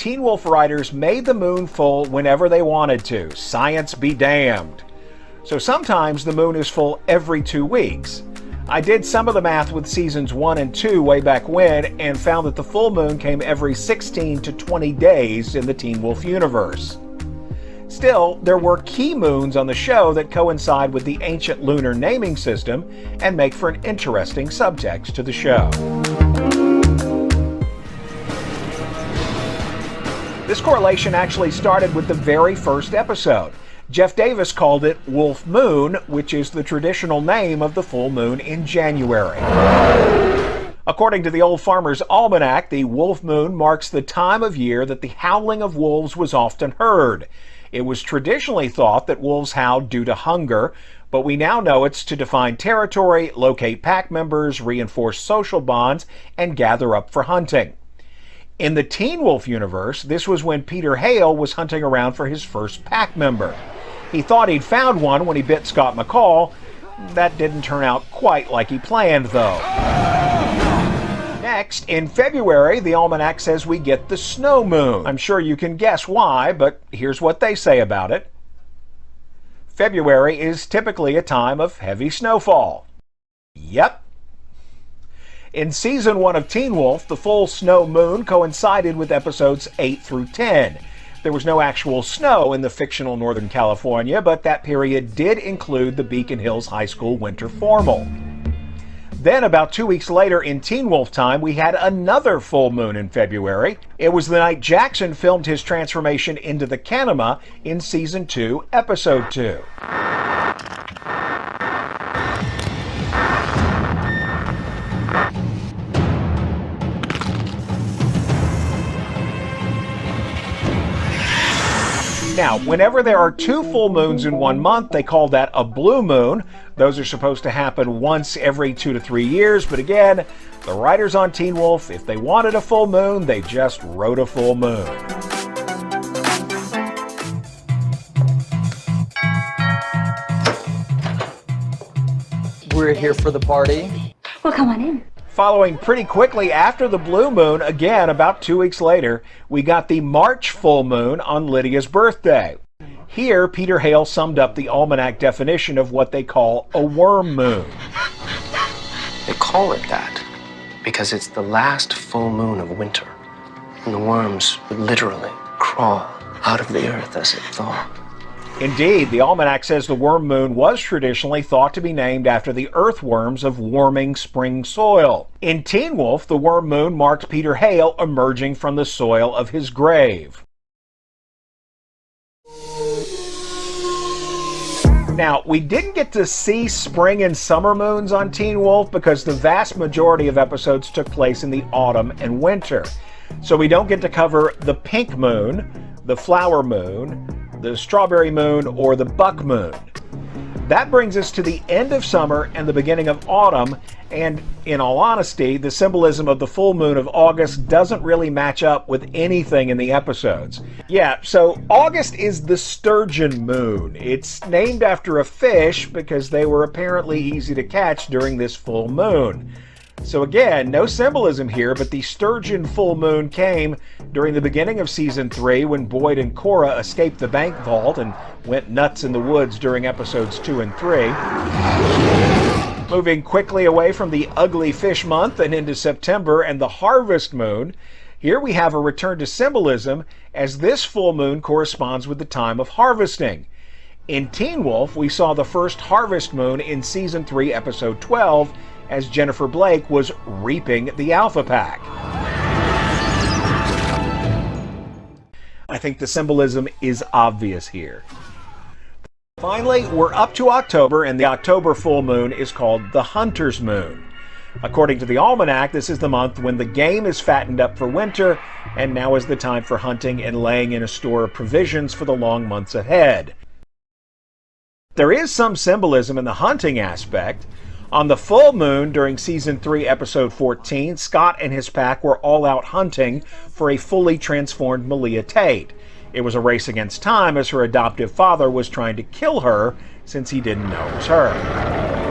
Teen Wolf writers made the moon full whenever they wanted to. Science be damned. So sometimes the moon is full every 2 weeks. I did some of the math with seasons 1 and 2 way back when and found that the full moon came every 16 to 20 days in the Teen Wolf universe. Still, there were key moons on the show that coincide with the ancient lunar naming system and make for an interesting subtext to the show. This correlation actually started with the very first episode. Jeff Davis called it Wolf Moon, which is the traditional name of the full moon in January. According to the Old Farmer's Almanac, the wolf moon marks the time of year that the howling of wolves was often heard. It was traditionally thought that wolves howled due to hunger, but we now know it's to define territory, locate pack members, reinforce social bonds, and gather up for hunting. In the Teen Wolf universe, this was when Peter Hale was hunting around for his first pack member. He thought he'd found one when he bit Scott McCall. That didn't turn out quite like he planned, though. Next, in February, the almanac says we get the snow moon. I'm sure you can guess why, but here's what they say about it. February is typically a time of heavy snowfall. Yep. In season 1 of Teen Wolf, the full snow moon coincided with episodes 8 through 10. There was no actual snow in the fictional Northern California, but that period did include the Beacon Hills High School winter formal. Then, about 2 weeks later in Teen Wolf time, we had another full moon in February. It was the night Jackson filmed his transformation into the Kanema in season 2, episode 2. Now, whenever there are 2 full moons in 1 month, they call that a blue moon. Those are supposed to happen once every 2 to 3 years, but again, the writers on Teen Wolf, if they wanted a full moon, they just wrote a full moon. We're here for the party. Well, come on in. Following pretty quickly after the blue moon, again about 2 weeks later, we got the March full moon on Lydia's birthday. Here, Peter Hale summed up the almanac definition of what they call a worm moon. They call it that because it's the last full moon of winter, and the worms would literally crawl out of the earth as it thawed. Indeed, the almanac says the worm moon was traditionally thought to be named after the earthworms of warming spring soil. In Teen Wolf, the worm moon marked Peter Hale emerging from the soil of his grave. Now, we didn't get to see spring and summer moons on Teen Wolf because the vast majority of episodes took place in the autumn and winter. So we don't get to cover the pink moon, the flower moon, the strawberry moon, or the buck moon. That brings us to the end of summer and the beginning of autumn, and in all honesty, the symbolism of the full moon of August doesn't really match up with anything in the episodes. Yeah, so August is the sturgeon moon. It's named after a fish because they were apparently easy to catch during this full moon. So again, no symbolism here, but the sturgeon full moon came during the beginning of season 3 when Boyd and Cora escaped the bank vault and went nuts in the woods during episodes 2 and 3. Moving quickly away from the ugly fish month and into September and the harvest moon, here we have a return to symbolism as this full moon corresponds with the time of harvesting. In Teen Wolf, we saw the first harvest moon in season 3, episode 12, as Jennifer Blake was reaping the Alpha Pack. I think the symbolism is obvious here. Finally, we're up to October, and the October full moon is called the Hunter's Moon. According to the Almanac, this is the month when the game is fattened up for winter, and now is the time for hunting and laying in a store of provisions for the long months ahead. There is some symbolism in the hunting aspect. On the full moon during season 3, episode 14, Scott and his pack were all out hunting for a fully transformed Malia Tate. It was a race against time as her adoptive father was trying to kill her since he didn't know it was her.